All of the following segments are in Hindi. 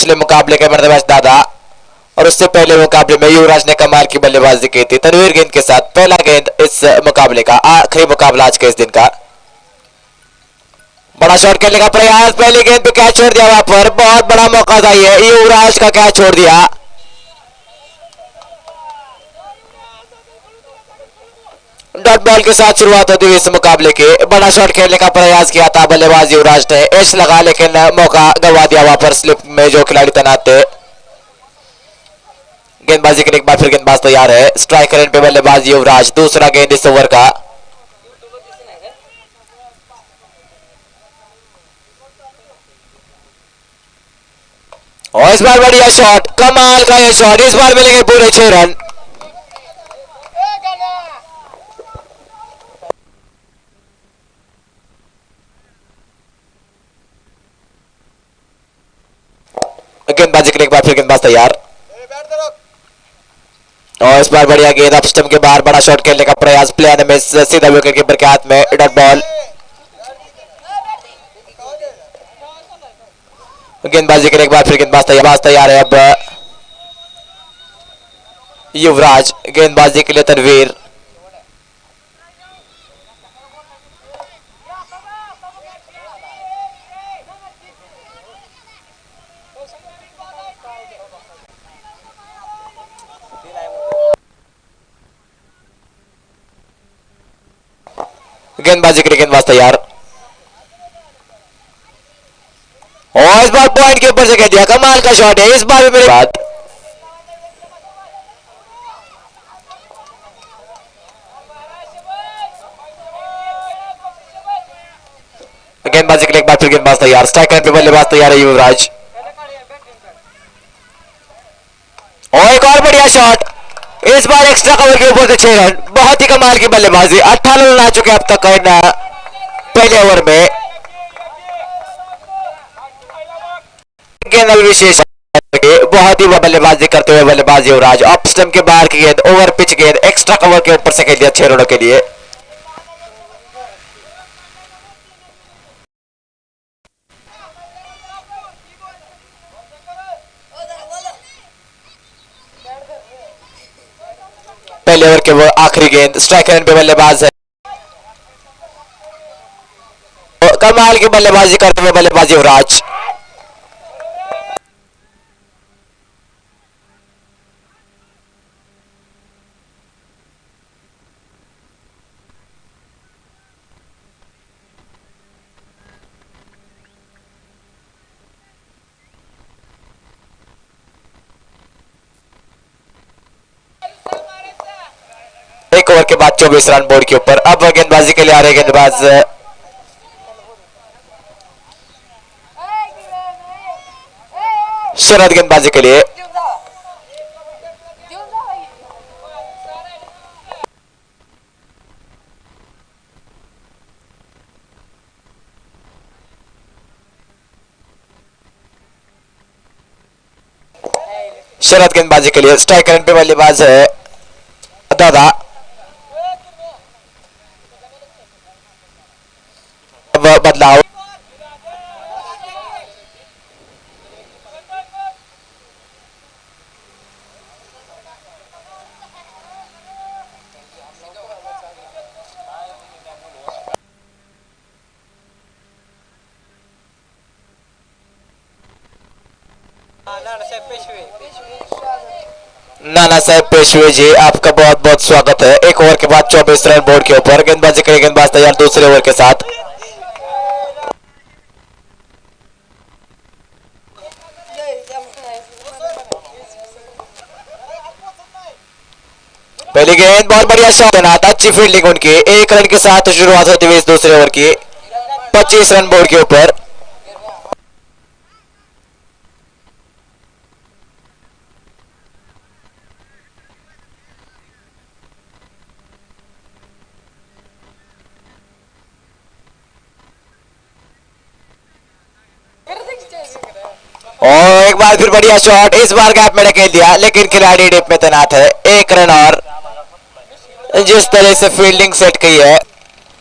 पिछले मुकाबले के मैन ऑफ द मैच दादा और उससे पहले मुकाबले में युवराज ने कमाल की बल्लेबाजी की थी तनवीर गेंद के साथ। पहला गेंद इस मुकाबले का, आखिरी मुकाबला आज के इस दिन का। बड़ा शॉट खेलने का प्रयास, पहली गेंद पे कैच छोड़ दिया, वहां पर बहुत बड़ा मौका था ये, युवराज का कैच छोड़ दिया। डॉट बॉल के साथ शुरुआत होती हुई इस मुकाबले की। बड़ा शॉट खेलने का प्रयास किया था बल्लेबाज युवराज ने, एज लगा लेकिन मौका गंवा दिया वहां पर स्लिप में जो खिलाड़ी तैनात थे। गेंदबाजी के लिए एक बार फिर गेंदबाज तैयार है, स्ट्राइक रेंज पे बल्लेबाज युवराज। दूसरा गेंद इस ओवर का, और इस बार बढ़िया शॉट, कमाल का ये शॉट, इस बार मिलेंगे पूरे 6 रन। गेंदबाजी के लिए एक बार फिर गेंदबाज तैयार, और इस बार बढ़िया गेंद ऑफ स्टंप के बाहर, बड़ा शॉट खेलने का प्रयास, प्लेयर में सीधा विकेट कीपर के हाथ में, डॉट बॉल। गेंदबाजी के लिए एक बार फिर गेंदबाज तैयार है अब युवराज, गेंदबाजी के लिए तनवीर। गेंदबाजी के लिए गेंदबाज तैयार, और इस बार पॉइंट के ऊपर से कह दिया, कमाल का शॉट है इस बार भी मेरे बाद। गेंदबाजी के लिए एक बार फिर गेंदबाज तैयार, स्ट्राइक रेंज पे बल्लेबाज तैयार है युवराज, और एक और बढ़िया शॉट, इस बार एक्स्ट्रा कवर के ऊपर से 6 रन। बहुत ही कमाल की बल्लेबाजी, 58 रन आ चुके अब तक पहले ओवर में। गेंद विशेष बहुत ही बल्लेबाजी करते हुए बल्लेबाज युवराज, ऑफ स्टंप के बाहर की गेंद, ओवर पिच गेंद, एक्स्ट्रा कवर के ऊपर से खेल दिया 6 रनों के लिए। पहले ओवर के वो आखिरी गेंद, स्ट्राइक रेंज पे बल्लेबाज है, कमाल की बल्लेबाजी करते हुए बल्लेबाज युवराज। एक ओवर के बाद 24 रन बोर्ड के ऊपर। अब गेंदबाजी के लिए आ रहे गेंदबाज शरद, गेंदबाजी के लिए शरद, गेंदबाजी के लिए स्ट्राइक रेंज पे बल्लेबाज है दादा। बदलाव, नाना साहब पेशवे जी, आपका बहुत बहुत स्वागत है। एक ओवर के बाद 24 रन बोर्ड के ऊपर। गेंदबाजी के लिए गेंदबाज तैयार दूसरे ओवर के साथ। पहली गेंद, बहुत बढ़िया शॉट, अच्छी फील्डिंग उनकी। 1 रन के साथ शुरुआत होती हुई इस दूसरे ओवर की। 25 रन बोर्ड के ऊपर। और एक बार फिर बढ़िया शॉट, इस बार गैप में ढकेल दिया लेकिन खिलाड़ी डिप में तैनात है। 1 रन और। जिस तरह से फील्डिंग सेट की है,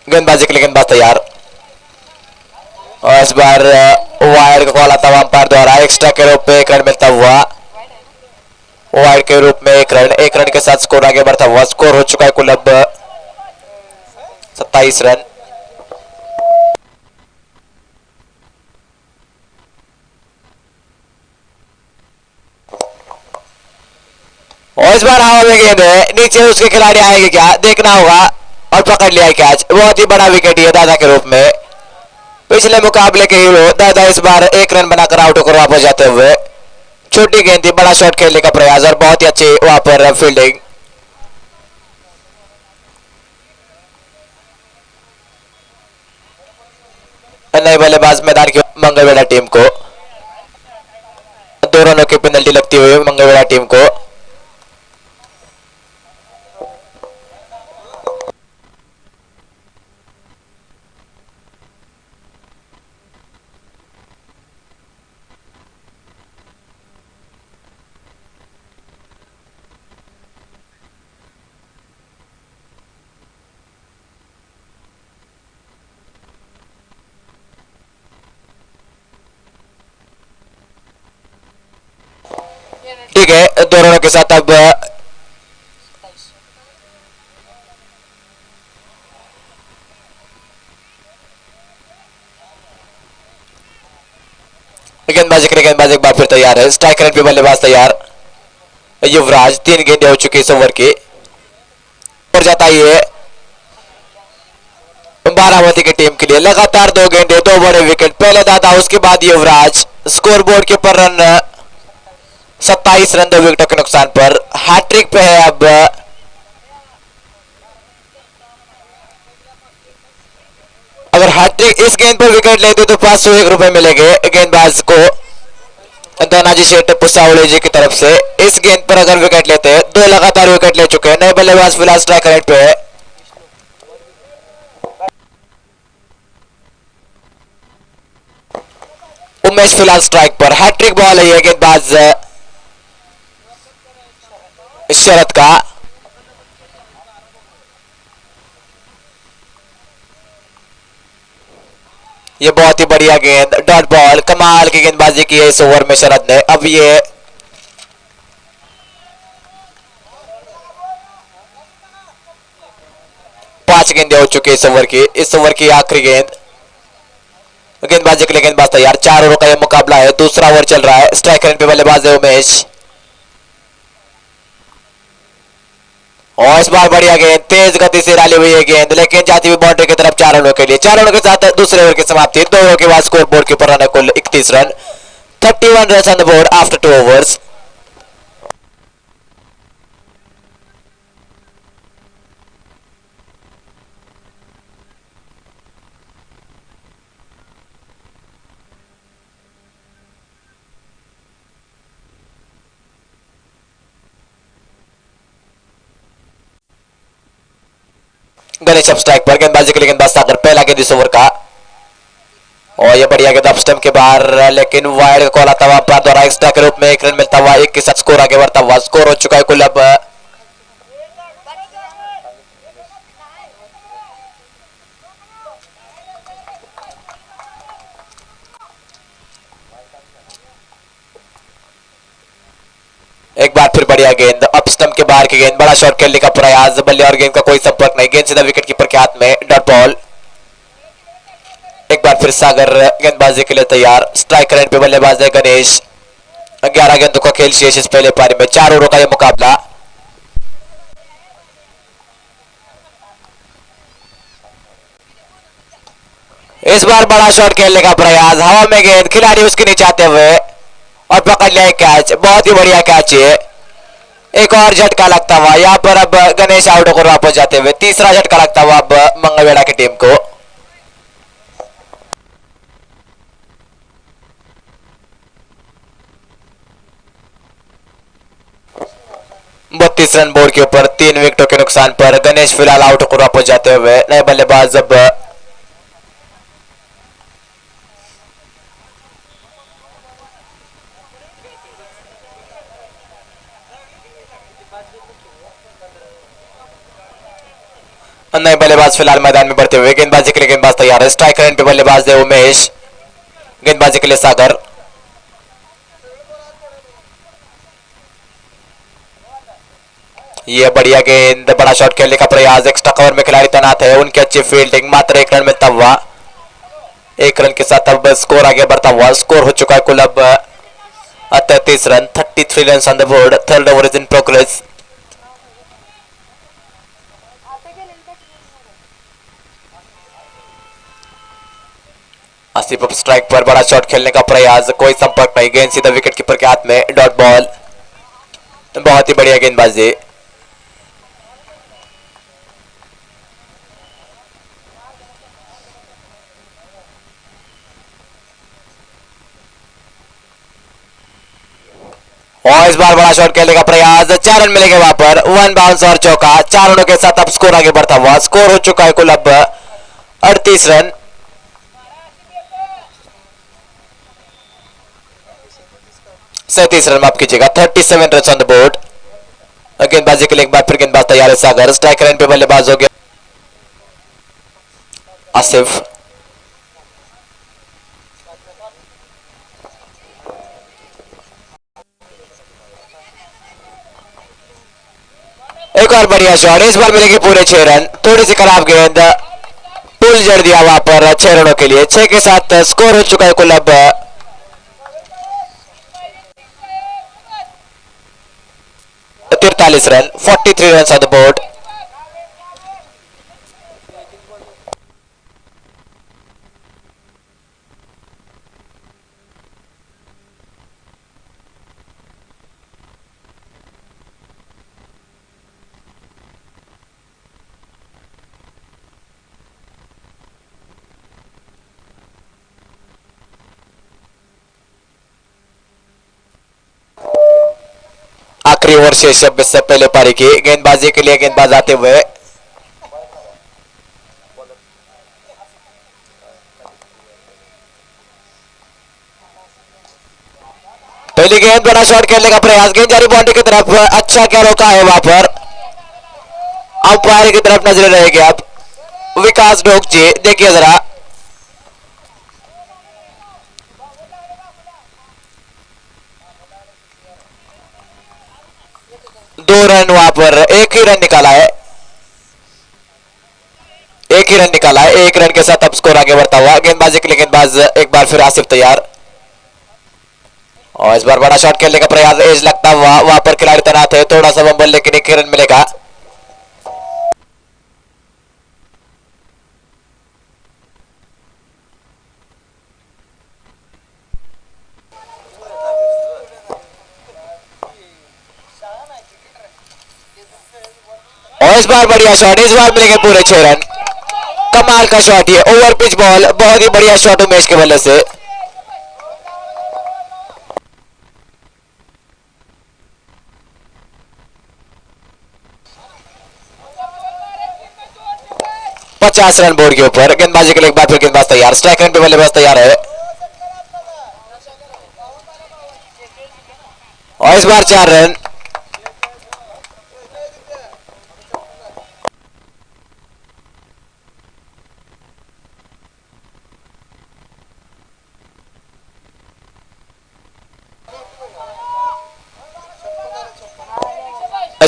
गेंदबाजी के लिए गेंदबाज तैयार। और इस बार वाइड का कॉल आता हुआ अंपायर द्वारा। एक्स्ट्रा के रूप में 1 रन मिलता हुआ, वाइड के रूप में 1 रन के साथ स्कोर आगे बढ़ता हुआ। स्कोर हो चुका है कुल अब 27 रन। और इस बार हवा में गेंद है, नीचे उसके खिलाड़ी आएंगे क्या देखना होगा, और पकड़ लिया कैच। बहुत ही बड़ा विकेट है दादा के रूप में। पिछले मुकाबले के हीरो दादा इस बार 1 रन बनाकर आउट होकर वापस जाते हुए। छोटी गेंद थी, बड़ा शॉट खेलने का प्रयास और बहुत ही अच्छी वहां पर फील्डिंग। नए बल्लेबाज मैदान की मंगलवेढ़ा टीम को 2 रनों की पेनल्टी लगती हुई मंगलवेढ़ा टीम को। ठीक है, 2 रनों के साथ अब गेंदबाजी के लिए गेंदबाज एक बार फिर तैयार है। स्ट्राइक रेट पे बल्लेबाज तैयार युवराज। 3 गेंदें हो चुकी इस ओवर की और जाता है बारामती की टीम के लिए। लगातार 2 गेंदे 2 बड़े विकेट। पहले दादा उसके बाद युवराज। स्कोर बोर्ड के ऊपर रन 27 रन 2 विकेटों के नुकसान पर। हैट्रिक पे है अब अगर हैट्रिक इस गेंद पर विकेट लेते तो 501 रुपए मिलेंगे गेंदबाज को धनाजी शेठ पुसावड़े जी की तरफ से। इस गेंद पर अगर विकेट लेते, 2 लगातार विकेट ले चुके हैं। नए बल्लेबाज फिलहाल स्ट्राइक रेट पे है। उमेश फिलहाल स्ट्राइक पर। हैट्रिक बॉल है ये गेंदबाज शरद का। ये बहुत ही बढ़िया गेंद, डॉट बॉल। कमाल की गेंदबाजी की है इस ओवर में शरद ने। अब ये पांच गेंदें हो चुकी है इस ओवर की आखिरी गेंद। गेंदबाजी के लिए गेंदबाज तैयार। 4 ओवर का यह मुकाबला है, दूसरा ओवर चल रहा है। स्ट्राइक रेट पे बल्लेबाज है उमेश। और इस बार बढ़िया गेंद, तेज गति से डाली हुई है गेंद, लेकिन जाती हुई बाउंड्री की तरफ 4 रनों के लिए। 4 रनों के साथ दूसरे ओवर की समाप्ति। 2 ओवर के बाद स्कोर बोर्ड के ऊपर रन है कुल 31 run. 31 run on the board after 2 overs. Ganesh अब स्ट्राइक पर। गेंदबाजी के लिए गेंदबाज सागर। पहला गेंद इस ओवर का और ये बढ़िया गेंद ऑफ स्टंप के बाहर, लेकिन वाइड का कॉल आता हुआ अंपायर द्वारा। एक्स्ट्रा के रूप में 1 रन मिलता हुआ। 1 के साथ स्कोर आगे बढ़ता हुआ। स्कोर हो चुका है कुल अब 1 बार फिर बढ़िया गेंद, अप स्टंप के बाहर की गेंद। बड़ा शॉट खेलने का प्रयास, बल्ले और गेंद का कोई संपर्क नहीं। गेंद सीधा विकेट कीपर के हाथ में, डॉट बॉल। 1 बार फिर सागर गेंदबाजी के लिए तैयार। स्ट्राइक रेट पे बल्लेबाज है गणेश। 11 गेंदों का खेल शेष इस पहले पारी में। 4 ओवरों का यह मुकाबला। इस बार बड़ा शॉट खेलने का प्रयास, हवा में गेंद, खिलाड़ी उसके नीचे आते हुए और पकड़ लिया कैच। बहुत ही बढ़िया कैच है। एक और झटका लगता हुआ यहाँ पर अब गणेश आउट होकर वापस जाते हुए। तीसरा झटका लगता हुआ अब मंगलवेढ़ा की टीम को। बत्तीस रन बोर्ड के ऊपर 3 विकेटों के नुकसान पर गणेश फिलहाल आउट होकर वापस जाते हुए। नए बल्लेबाज अब नए बल्लेबाज फिलहाल मैदान में बढ़ते हुए। गेंदबाजी के लिए गेंदबाज तैयार है। स्ट्राइक रेट पे बल्लेबाज है उमेश। गेंदबाजी के लिए सागर, ये बढ़िया गेंद, बड़ा शॉट खेलने का प्रयास, एक्स्ट्रा कवर में खिलाड़ी तैनात है, उनकी अच्छी फील्डिंग, मात्र 1 रन मिलता हुआ, 1 रन के साथ अब स्कोर आगे बढ़ता हुआ, स्कोर हो चुका है कुल अब 33 run, 33 run on the board, third over is in progress. Asif अब स्ट्राइक पर, बड़ा शॉट खेलने का प्रयास, कोई संपर्क नहीं, गेंद सीधा विकेट कीपर के हाथ में, डॉट बॉल, बहुत ही बढ़िया गेंदबाजी। और इस बार बड़ा शॉट खेलने का प्रयास, 4 रन मिलेंगे वहां पर, 1 बाउंस और चौका, 4 रनों के साथ अब स्कोर आगे बढ़ता हुआ, स्कोर हो चुका है कुल अब 38 रन, 37 रन माफ कीजिएगा, 37 रन ऑन द बोर्ड। गेंदबाजी के लिए एक बार फिर गेंदबाज तैयार है सागर, स्ट्राइक लाइन पे बल्लेबाज हो गया आसिफ, एक और बढ़िया शॉट, इस बार मिलेंगे पूरे 6 रन, थोड़ी सी खराब गेंद, पुल जड़ दिया वहां पर 6 रनों के लिए, 6 के साथ स्कोर हो चुका है कुल अब 43 run, 43 run on the board. आखिरी ओवर शेष है इससे पहले पारी की, गेंदबाजी के लिए गेंदबाज आते हुए, पहली गेंद, बड़ा शॉट खेलने का प्रयास, गेंद जारी बाउंड्री की तरफ, अच्छा क्या रोका है वहां पर, अंपायर की तरफ नजर रहेगी अब विकास डोक जी, देखिए जरा, दो रन वहां पर, एक ही रन निकाला है, एक ही रन निकाला है, 1 रन के साथ अब स्कोर आगे बढ़ता हुआ, गेंदबाजी के लिए गेंदबाज एक बार फिर आसिफ तैयार, और इस बार बड़ा शॉट खेलने का प्रयास, एज लगता हुआ, वहां पर खिलाड़ी तैनात है, थोड़ा सा बम्बल लेकिन 1 रन मिलेगा। और इस बार बढ़िया शॉट, इस बार मिलेंगे पूरे 6 रन, कमाल का शॉट, ये ओवर पिच बॉल, बहुत ही बढ़िया शॉट उमेश के बल्ले से, पचास रन बोर्ड के ऊपर, गेंदबाजी के लिए एक बार फिर गेंदबाज तैयार, स्ट्राइक लाइन पे बल्लेबाज तैयार है, और इस बार 4 रन,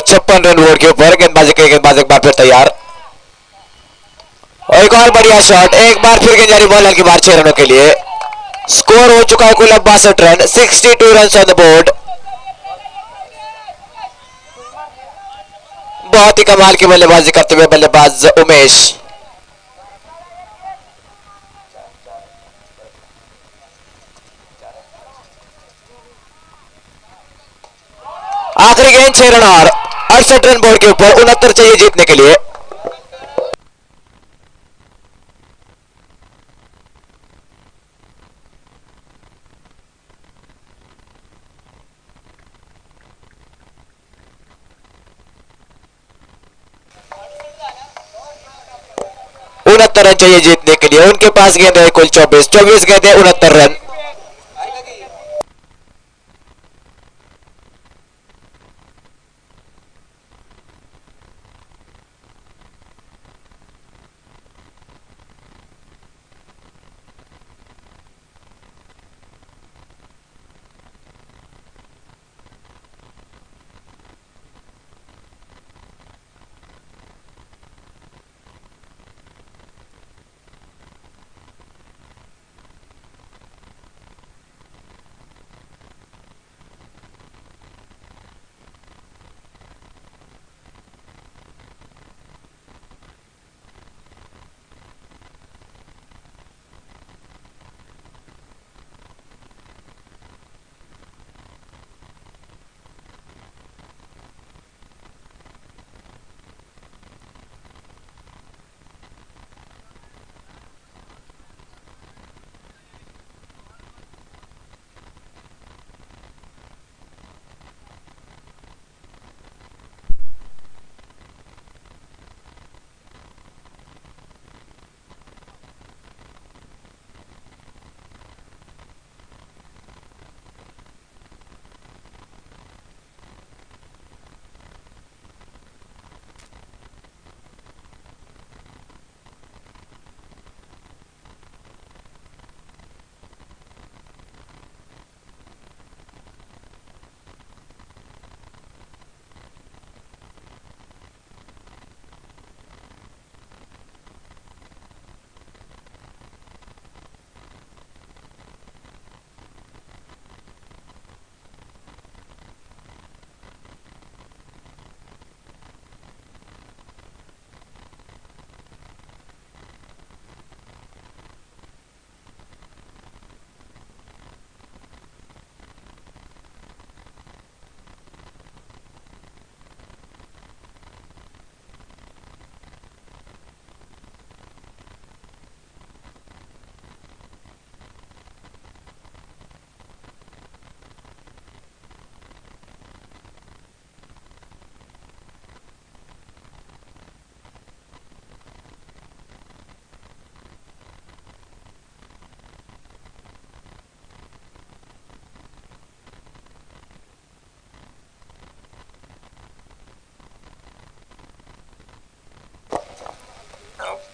छप्पन रन बोर्ड के ऊपर, गेंदबाजी के लिए गेंदबाज एक बार फिर तैयार, और एक और बढ़िया शॉट, एक बार फिर गेंद जारी बॉल की बार 6 रनों के लिए, स्कोर हो चुका है कुल अब 62 run, 62 run on the board, बहुत ही कमाल की बल्लेबाजी करते हुए बल्लेबाज उमेश, आखिरी गेंद 6 रन और 68 रन बोर्ड के ऊपर, 69 चाहिए जीतने के लिए, उनहत्तर रन चाहिए जीतने के लिए, उनके पास गेंद है कुल 24 गेंद है, 69 रन,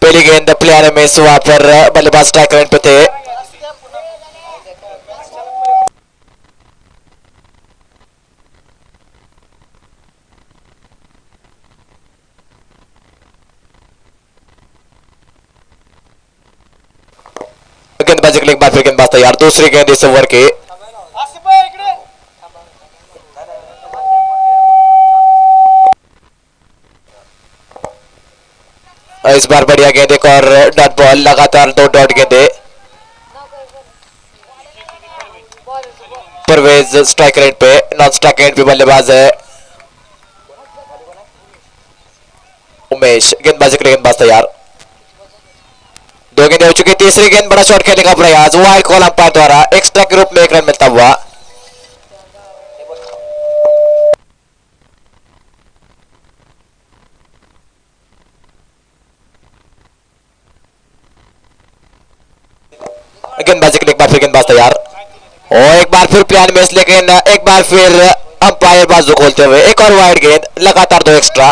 पहली गेंद प्लेयर में वहां पर बल्लेबाज स्ट्राइक रेंज पे थे। गेंदबाजी के लिए एक बार फिर गेंदबाज तैयार। दूसरी गेंद इस ओवर की। इस बार बढ़िया गेंद, एक और डॉट बॉल, लगातार 2 डॉट गेंदे। परवेज स्ट्राइक रेट पे, नॉन स्ट्राइक रेट पे बल्लेबाज है उमेश। गेंदबाजी के लिए गेंदबाज तैयार। 2 गेंदें हो चुकी। तीसरी गेंद बड़ा शॉट खेलने का प्रयास, वाइड कॉल अंपायर द्वारा एक्स्ट्रा के रूप में 1 रन मिलता हुआ। गेंदबाजी के लिए एक बार फिर गेंदबाज तैयार और एक बार फिर प्लान मिस, लेकिन एक बार फिर अंपायर बाजू खोलते हुए एक और वाइड गेंद, लगातार 2 एक्स्ट्रा।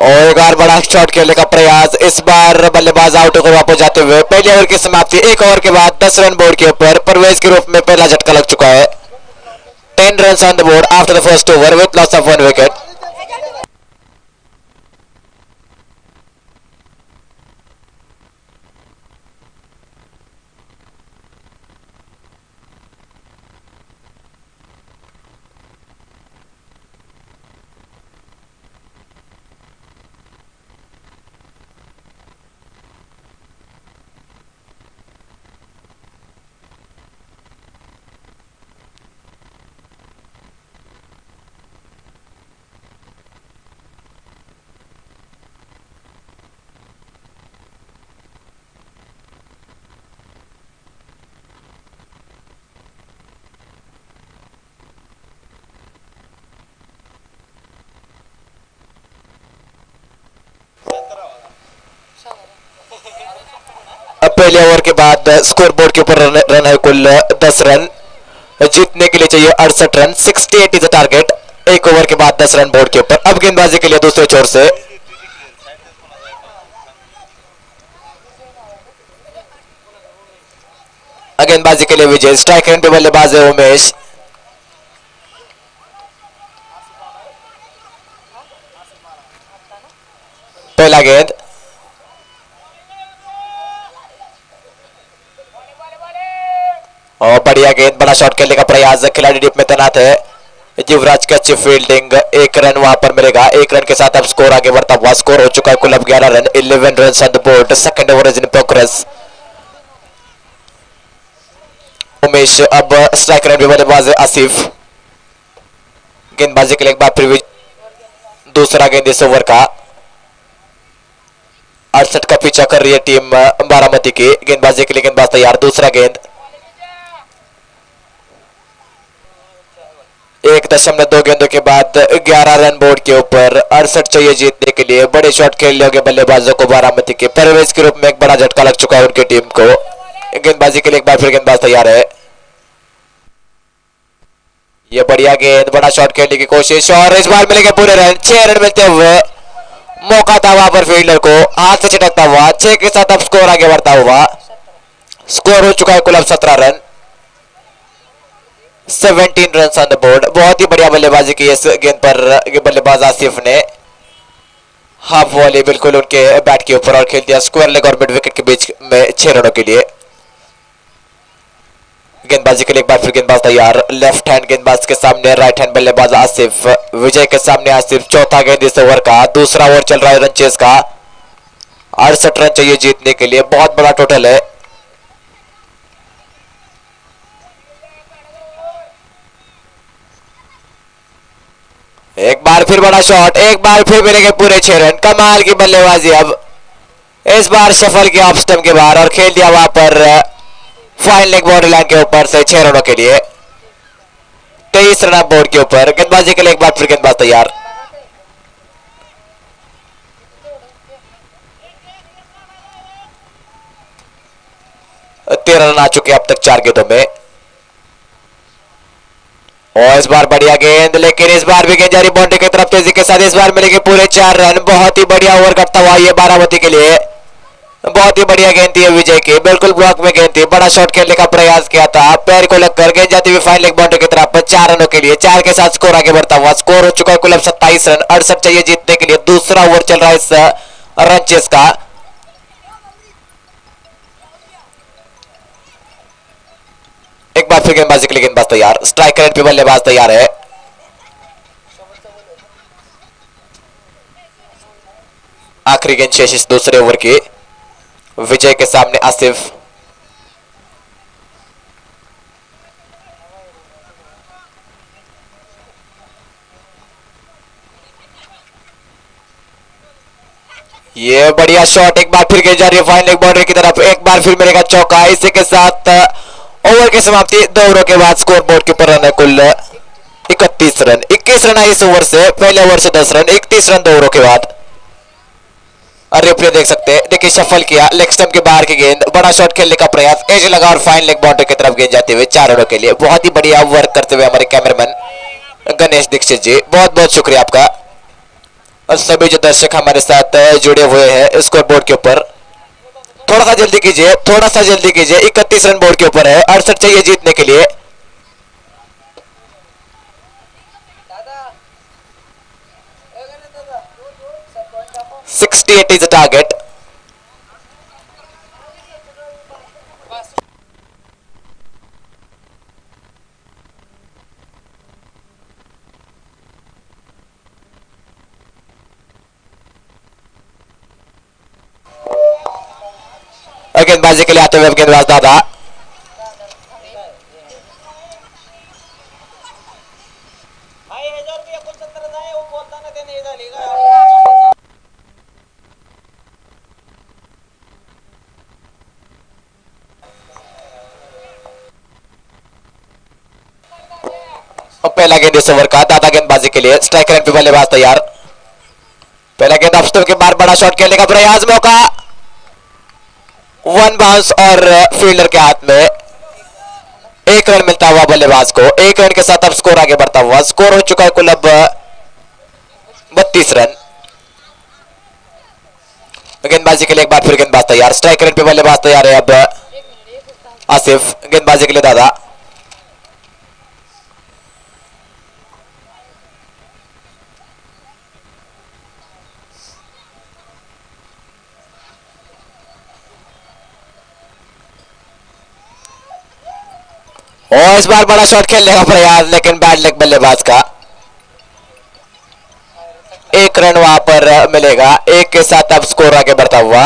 और एक बार बड़ा शॉट खेलने का प्रयास, इस बार बल्लेबाज आउट होकर वापस जाते हुए। पहले ओवर की समाप्ति, 1 ओवर के बाद 10 रन बोर्ड के ऊपर परवेज के रूप में पहला झटका लग चुका है। 10 run on the board after the first over with loss of 1 wicket. पहले ओवर के बाद स्कोर बोर्ड के ऊपर रन है कुल 10 रन। जीतने के लिए चाहिए 68 run. 68 is the target. 1 over के बाद 10 रन बोर्ड के ऊपर। अब गेंदबाजी के लिए दूसरे छोर से गेंदबाजी के लिए विजय। स्ट्राइक रेंज पे बल्लेबाज है उमेश। पहला गेंद और बढ़िया गेंद, बड़ा शॉट खेलने का प्रयास, खिलाड़ी डिप में तैनात है। युवराज की अच्छी फील्डिंग, एक रन वहां पर मिलेगा। एक रन के साथ अब स्कोर आगे बढ़ता हुआ, स्कोर हो चुका है कुल अब 11 run, 11 run on the board. Second over is in progress. Umesh अब स्ट्राइक रेट पे बल्लेबाज है आसिफ। गेंदबाजी के लिए एक बार फिर भी दूसरा गेंद इस ओवर का। 68 का पीछा कर रही है टीम बारामती की। गेंदबाजी के लिए गेंदबाज तैयार, दूसरा गेंद। 1.2 गेंदों के बाद 11 रन बोर्ड के ऊपर। 68 चाहिए जीतने के लिए। बड़े शॉट खेल लोगे बल्लेबाजों को बारामती के। परवेज के रूप में एक बड़ा झटका लग चुका है उनकी टीम को। गेंदबाजी के लिए एक बार फिर गेंदबाज तैयार है। ये बढ़िया गेंद, बड़ा शॉट खेलने की कोशिश और इस बार मिलेंगे पूरे रन। 6 रन मिलते हुए मौका था वहां पर फील्डर को, हाथ से छिटकता हुआ। 6 के साथ अब स्कोर आगे बढ़ता हुआ। स्कोर हो चुका है कुल अब 17 run, 17 run on the board. बहुत ही बढ़िया बल्लेबाजी की इस गेंद पर बल्लेबाज आसिफ ने। हाफ वॉली बिल्कुल उनके बैट के ऊपर और खेल दिया स्क्वायर लेग और मिड विकेट के बीच में 6 रनों के लिए। गेंदबाजी के लिए एक बार फिर गेंदबाज तैयार। लेफ्ट हैंड गेंदबाज के सामने राइट हैंड बल्लेबाज आसिफ। विजय के सामने आसिफ। चौथा गेंद इस ओवर का। दूसरा ओवर चल रहा है रन चेस का। 68 रन चाहिए जीतने के लिए, बहुत बड़ा टोटल है। एक बार फिर बड़ा शॉट, एक बार फिर मिलेंगे पूरे 6 रन। कमाल की बल्लेबाजी। अब इस बार सफल किया ऑफ स्टंप के बाहर और खेल दिया वहां पर फाइन लेग बाउंड्री लाइन के ऊपर से 6 रनों के लिए। 23 रन बोर्ड के ऊपर। गेंदबाजी के लिए एक बार फिर गेंदबाज तैयार। तेरह रन आ चुके अब तक 4 गेंदों में। और इस बार बढ़िया गेंद, लेकिन इस बार भी गेंद जा रही बाउंड्री की तरफ तेजी के साथ। इस बार मिलेंगे पूरे 4 रन। बहुत ही बढ़िया ओवर करता हुआ ये बारामती के लिए। बहुत ही बढ़िया गेंद थी विजय की, बिल्कुल ब्लॉक में गेंद थी। बड़ा शॉट खेलने का प्रयास किया था, पैर को लगकर गेंद जाती हुई फाइन लेग बाउंड्री की तरफ 4 रनों के लिए। 4 के साथ स्कोर आगे बढ़ता हुआ। स्कोर हो चुका है कुल 27 रन। 68 चाहिए जीतने के लिए। दूसरा ओवर चल रहा है इस रन चेस का। एक बार फिर गेंदबाजी के लिए गेंदबाज तैयार। स्ट्राइक रेट पे बल्लेबाज तैयार है। आखिरी गेंद शेष इस दूसरे ओवर की। विजय के सामने आसिफ। ये बढ़िया शॉट, एक बार फिर गेंद जा रही है फाइन लेग बाउंड्री की तरफ। एक बार फिर मिलेगा चौका। इसी के साथ ओवर की समाप्ति। 2 ओवरों के बाद स्कोर बोर्ड के ऊपर रन है कुल 31 रन। 21 रन आए इस ओवर से। पहले ओवर से 10 रन, 31 रन 2 ओवरों के बाद। और रिप्ले देख सकते हैं। देखिए सफल किया, लेग स्टंप के बाहर की गेंद। बड़ा शॉट खेलने का प्रयास, एज लगा और फाइन लेग बाउंड्री की तरफ गेंद जाते हुए 4 रनों के लिए। बहुत ही बढ़िया वर्क करते हुए हमारे कैमरामैन गणेश दीक्षित जी, बहुत बहुत शुक्रिया आपका। और सभी जो दर्शक हमारे साथ जुड़े हुए हैं स्कोर बोर्ड के ऊपर, थोड़ा सा जल्दी कीजिए, थोड़ा सा जल्दी कीजिए। 31 रन बोर्ड के ऊपर है। 68 चाहिए जीतने के लिए। Sixty-eight is the target. गेंदबाजी के लिए आते हुए गेंदबाज दादा। पहला गेंद इस ओवर का। दादा गेंदबाजी के लिए। स्ट्राइक रेट पे बल्लेबाज तैयार। पहला गेंद ऑफ स्टंप के बाहर बड़ा शॉट खेलने का प्रयास। मौका, 1 बाउंस और फील्डर के हाथ में। 1 रन मिलता हुआ बल्लेबाज को। 1 रन के साथ अब स्कोर आगे बढ़ता हुआ। स्कोर हो चुका है कुल अब 32 रन। गेंदबाजी के लिए एक बार फिर गेंदबाज तैयार। स्ट्राइक रेट पे बल्लेबाज तैयार है अब आसिफ। गेंदबाजी के लिए दादा। और इस बार बड़ा शॉट खेलने का प्रयास, लेकिन बैड लक बल्लेबाज का। एक रन वहां पर मिलेगा, एक के साथ अब स्कोर आगे बढ़ता हुआ।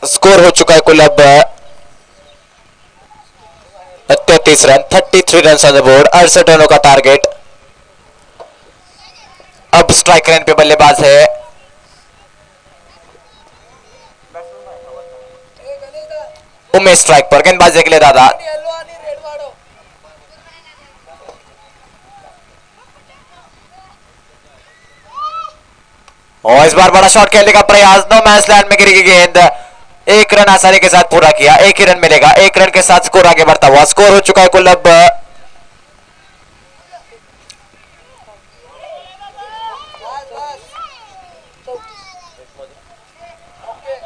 स्कोर हो चुका है कुल अब 33 run, 33 run on the board, 68 रनों का टारगेट। अब स्ट्राइक रेंज पे बल्लेबाज है उमेश, स्ट्राइक पर गेंदबाजी के लिए दादा। और इस बार बड़ा शॉट खेलने का प्रयास, नो मैच लैंड में गिरी गेंद, एक रन आसानी के साथ पूरा किया, एक ही रन मिलेगा, एक रन के साथ स्कोर आगे बढ़ता हुआ। स्कोर हो चुका है कुल अब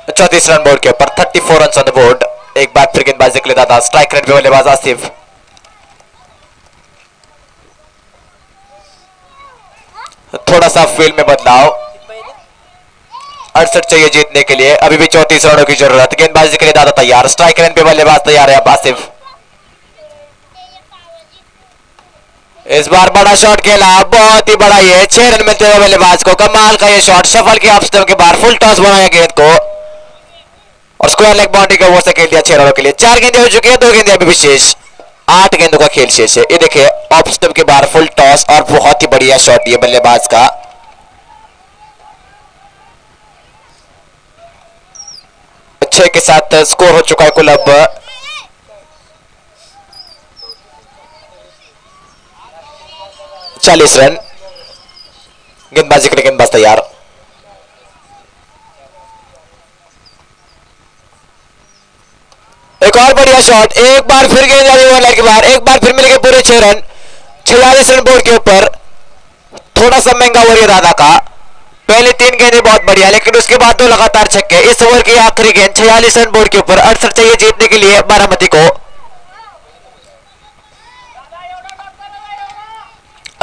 34 रन बोर्ड के ऊपर, 34 रन ऑन द बोर्ड। एक बार फिर गेंदबाजी के लिए दादा, स्ट्राइक रेट पे बल्लेबाज आसिफ। थोड़ा सा फील्ड में बदलाव, 68 चाहिए जीतने के लिए, अभी भी 34 रनों की जरूरत। गेंदबाजी के लिए दादा तैयार, स्ट्राइक रेट पे बल्लेबाज तैयार है अब आसिफ। इस बार बड़ा शॉट खेला, बहुत ही बड़ा, ये 6 रन मिलते हुए बल्लेबाज को। कमाल का ये शॉट, शफल की ऑफ स्टंप के बाहर फुल टॉस बनाया गेंद को और स्क्वायर लेग बाउंड्री का ओवर से खेल दिया 6 रनों के लिए। 4 गेंदें हो चुकी है, 2 गेंदें अभी भी शेष, 8 गेंदों का खेल शेष है। ये देखिए ऑफ स्टंप के बाहर फुल टॉस और बहुत ही बढ़िया शॉट दिया बल्लेबाज का। छह के साथ स्कोर हो चुका है कुल अब 40 रन। गेंदबाजी के लिए गेंदबाज तैयार, एक और बढ़िया शॉट, एक बार फिर गेंदबाजी ओवर के बाहर, एक बार फिर मिल गए पूरे 6 रन, 46 रन बोर्ड के ऊपर। थोड़ा सा महंगा ओवर ये दादा का, पहले 3 गेंदें बहुत बढ़िया, लेकिन उसके बाद 2 लगातार छक्के। इस ओवर की आखिरी गेंद, 46 रन बोर्ड के ऊपर, 68 चाहिए जीतने के लिए बारामती को।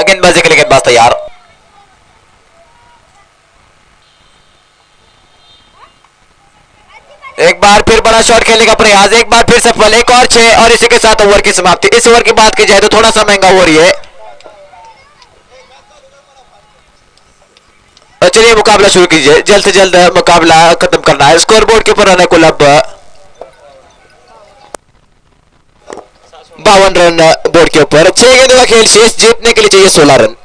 गेंदबाजी के लिए गेंदबाज तैयार, एक बार फिर बड़ा शॉट खेलने का प्रयास, एक बार फिर सफल, एक और 6 और इसी के साथ ओवर की समाप्ति। इस ओवर की बात की जाए तो थोड़ा सा महंगा ओवर ये। चलिए मुकाबला शुरू कीजिए, जल्द से जल्द मुकाबला खत्म करना है। स्कोर बोर्ड के ऊपर रन है कुल अब 52 रन बोर्ड के ऊपर। 6 गेंदों का खेल शेष, जीतने के लिए चाहिए 16 रन।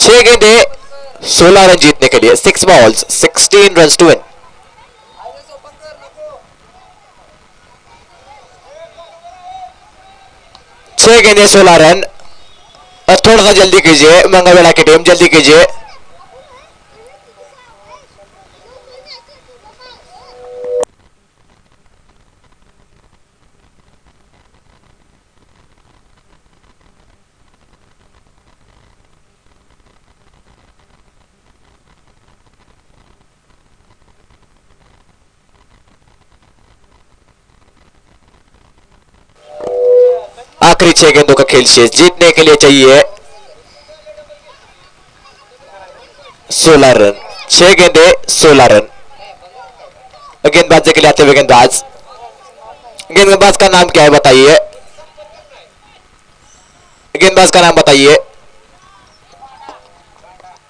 6 गेंदें 16 रन जीतने के लिए, 6 बॉल्स 16 रन टू विन। 6 गेंदें 16 रन। थोड़ा सा जल्दी कीजिए मंगलवेड़ा की टीम, जल्दी कीजिए। आखिरी 6 गेंदों का खेल शेष, जीतने के लिए चाहिए 16 रन। 6 गेंदे 16 रन। गेंदबाजी के लिए आते हुए गेंदबाज, गेंदबाज का नाम क्या है बताइए, गेंदबाज का नाम बताइए।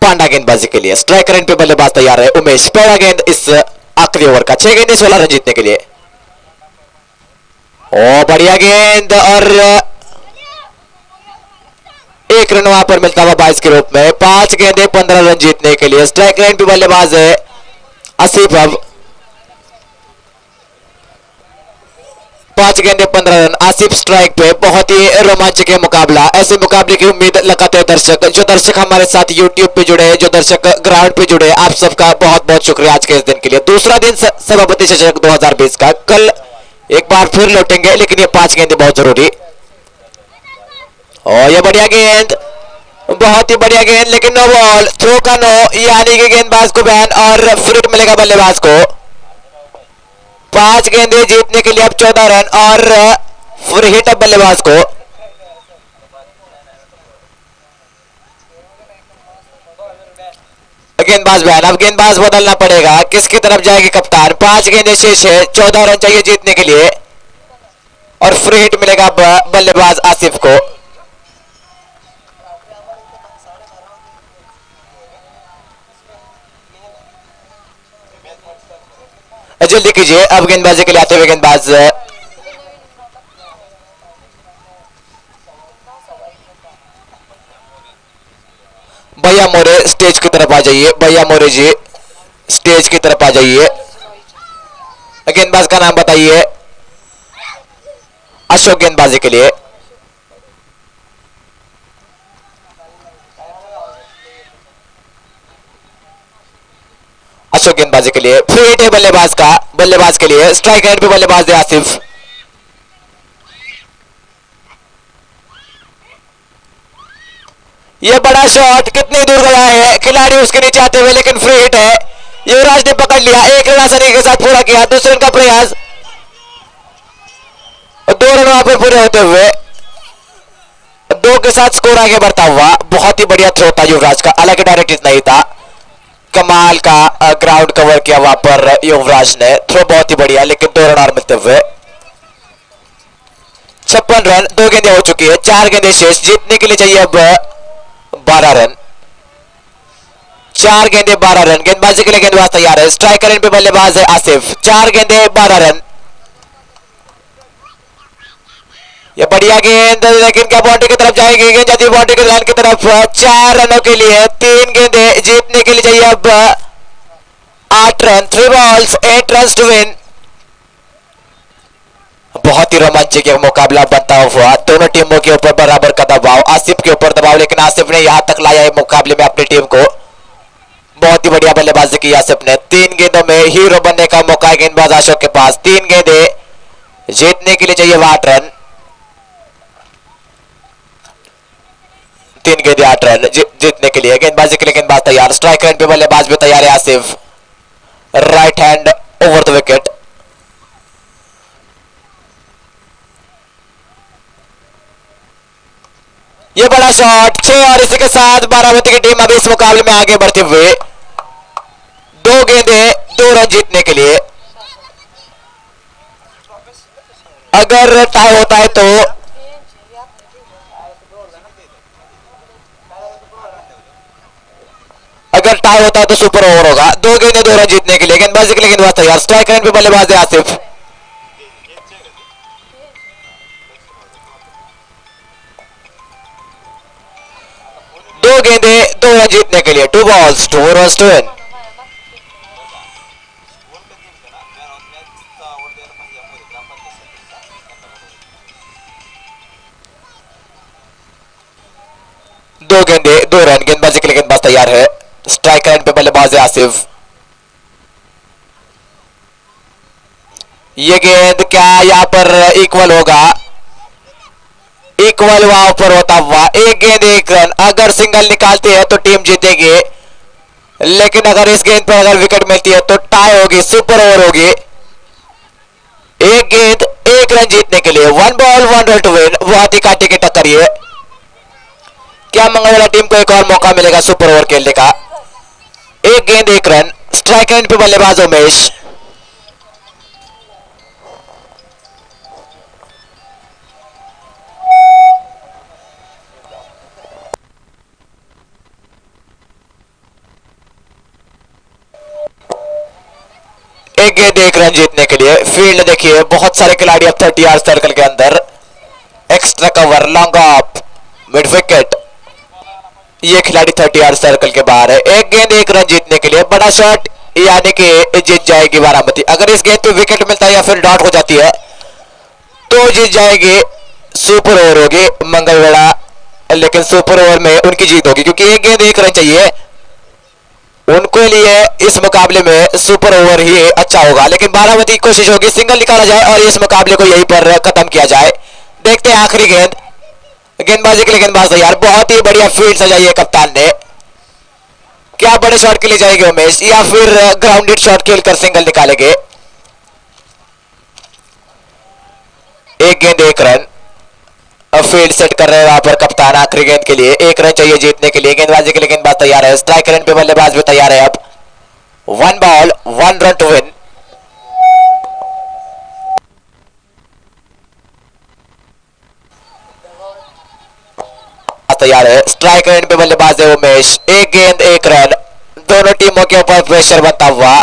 पांडा गेंदबाजी के लिए, स्ट्राइक रेंज पे बल्लेबाज तैयार है उमेश। पहला गेंद इस आखिरी ओवर का, 6 गेंदे 16 रन जीतने के लिए। ओ बढ़िया गेंद, और 1 रन वहां पर मिलता हुआ 22 के रूप में। 5 गेंदे 15 रन जीतने के लिए। स्ट्राइक रेंज पे बल्लेबाज है आसिफ। अब 5 गेंदे 15 रन, आसिफ स्ट्राइक पे। बहुत ही रोमांचक मुकाबला, ऐसे मुकाबले की उम्मीद लगाते हैं दर्शक। जो दर्शक हमारे साथ यूट्यूब पे जुड़े, जो दर्शक ग्राउंड पे जुड़े, आप सबका बहुत बहुत शुक्रिया आज के इस दिन के लिए। दूसरा दिन सभापति चषक 2020 का, कल एक बार फिर लौटेंगे, लेकिन ये 5 गेंदे बहुत जरूरी। और ये बढ़िया गेंद, बहुत ही बढ़िया गेंद, लेकिन नो बॉल, थ्रो का नो, यानी कि गेंदबाज को बैन और फ्री मिलेगा बल्लेबाज को। 5 गेंदे जीतने के लिए अब 14 रन और फ्री हिट अब बल्लेबाज को। गेंदबाज बैन। अब गेंदबाज बदलना पड़ेगा, किसकी तरफ जाएगी कप्तान। 5 गेंदें शेष है, 14 रन चाहिए जीतने के लिए और फ्री हिट मिलेगा बल्लेबाज आसिफ को। जल्दी कीजिए, अब गेंदबाजी के लिए आते हुए गेंदबाज भैया मोरे स्टेज की तरफ आ जाइए। भैया मोरे जी स्टेज की तरफ आ जाइए। गेंदबाज का नाम बताइए। अशोक गेंदबाजी के लिए। अशोक गेंदबाजी के लिए फ्री हिट है बल्लेबाज का, बल्लेबाज के लिए स्ट्राइक एंड पे बल्लेबाज है आसिफ। ये बड़ा शॉट कितनी दूर गया है, खिलाड़ी उसके नीचे आते हुए, लेकिन फ्री हिट है। युवराज ने पकड़ लिया, एक रन आसानी के साथ पूरा किया। दूसरे रन का प्रयास, 2 रन वहां पर पूरे होते हुए 2 के साथ स्कोर आगे बढ़ता हुआ। बहुत ही बढ़िया थ्रो था युवराज का, हालांकि डायरेक्ट नहीं था। कमाल का ग्राउंड कवर किया वहां पर युवराज ने। थ्रो बहुत ही बढ़िया, लेकिन 2 रन और मिलते हुए 56 रन। 2 गेंदें हो चुकी है, 4 गेंदें शेष। जीतने के लिए चाहिए अब 12 रन। 4 गेंदे 12 रन। गेंदबाजी के लिए गेंदबाज तैयार है, स्ट्राइकर पे बल्लेबाज है आसिफ। 4 गेंदे 12 रन। ये बढ़िया गेंद, लेकिन क्या बाउंड्री की तरफ जाएगी। गेंद जाती है बाउंड्री की लाइन की तरफ। 4 रनों के लिए 3 गेंदे। जीतने के लिए चाहिए अब 8 run. 3 balls 8 run to win. बहुत ही रोमांचक मुकाबला बनता हुआ, दोनों टीमों के ऊपर बराबर का दबाव। आसिफ के ऊपर दबाव, लेकिन आसिफ ने यहां तक लाया है मुकाबले में अपनी टीम को। बहुत ही बढ़िया बल्लेबाजी की आसिफ ने। 3 गेंदों में हीरो बनने का मौका है गेंदबाज अशोक के पास। 3 गेंदे, जीतने के लिए चाहिए 8 रन। 3 गेंदे 8 रन जीतने के लिए। गेंदबाजी के लिए गेंदबाज तैयार, स्ट्राइक एंड पे बल्लेबाज भी तैयार है Asif. Right hand over the wicket. ये बड़ा शॉट 6 और इसी के साथ बारामती की टीम अभी इस मुकाबले में आगे बढ़ते हुए 2 गेंदे 2 रन जीतने के लिए। अगर टाई होता है तो सुपर ओवर होगा। 2 गेंदे 2 रन जीतने के लिए। गेंदबाजी के लिए गेंदबाज तैयार, स्ट्राइक एंड पे बल्लेबाज है आसिफ। दो गेंदे 2 रन जीतने के लिए। 2 बॉल्स 2 रन टू विन। दो गेंदे 2 रन। गेंदबाजी के लिए गेंदबाज तैयार है, स्ट्राइक एंड पे बल्लेबाज है आसिफ। ये गेंद क्या यहां पर इक्वल होगा? इक्वल वहां पर होता हुआ 1 गेंद 1 रन। अगर सिंगल निकालते हैं तो टीम जीतेगी, लेकिन अगर इस गेंद पर अगर विकेट मिलती है तो टाई होगी, सुपर ओवर होगी। 1 गेंद 1 रन जीतने के लिए। 1 बॉल 1 रन टू विन। बहुत ही काटे की टक्कर ये। क्या मंगलवाला टीम को एक और मौका मिलेगा सुपर ओवर खेलने का? 1 गेंद 1 रन। स्ट्राइक एंड पे बल्लेबाज उमेश। एक गेंद 1 रन जीतने के लिए। फील्ड देखिए, बहुत सारे खिलाड़ी अब 30 यार्ड सर्कल के अंदर। Extra cover, long off, mid wicket. ये खिलाड़ी 30 यार्ड सर्कल के बाहर है। 1 गेंद 1 रन जीतने के लिए। बड़ा शॉट, यानी कि जीत जाएगी बारामती। अगर इस गेंद पे विकेट मिलता है या फिर डॉट हो जाती है तो जीत जाएगी, सुपर ओवर होगी मंगलवेड़ा। लेकिन सुपर ओवर में उनकी जीत होगी, क्योंकि 1 गेंद 1 रन चाहिए उनके लिए। इस मुकाबले में सुपर ओवर ही अच्छा होगा, लेकिन बारामती की कोशिश होगी सिंगल निकाला जाए और इस मुकाबले को यहीं पर खत्म किया जाए। देखते हैं आखिरी गेंद। गेंदबाजी के लिए गेंदबाज तैयार। बहुत ही बढ़िया फील्ड सजाई है कप्तान ने। क्या बड़े शॉट के लिए जाएंगे उमेश, या फिर ग्राउंडेड शॉट खेलकर सिंगल निकालेंगे? 1 गेंद 1 रन। फील्ड सेट कर रहे हैं वहां पर कप्तान आखिरी गेंद के लिए। 1 रन चाहिए जीतने के लिए। गेंदबाजी के लिए गेंदबाज तैयार है। स्ट्राइक रेंज पे बल्लेबाज भी तैयार है। अब 1 बॉल 1 रन टू विन। तैयार है। स्ट्राइक रेंज पे बल्लेबाज है उमेश। 1 गेंद 1 रन। दोनों टीमों के ऊपर प्रेशर बनता हुआ।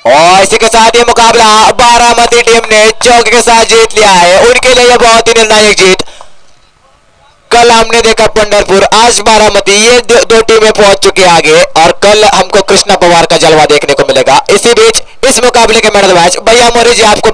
और इसी के साथ ये मुकाबला बारामती टीम ने चौके के साथ जीत लिया है। उनके लिए यह बहुत ही निर्णायक जीत। कल हमने देखा पंढरपुर, आज बारामती, ये दो टीमें पहुंच चुकी है आगे और कल हमको कृष्णा पवार का जलवा देखने को मिलेगा। इसी बीच इस मुकाबले के मैन ऑफ द मैच भैया मोरे जी आपको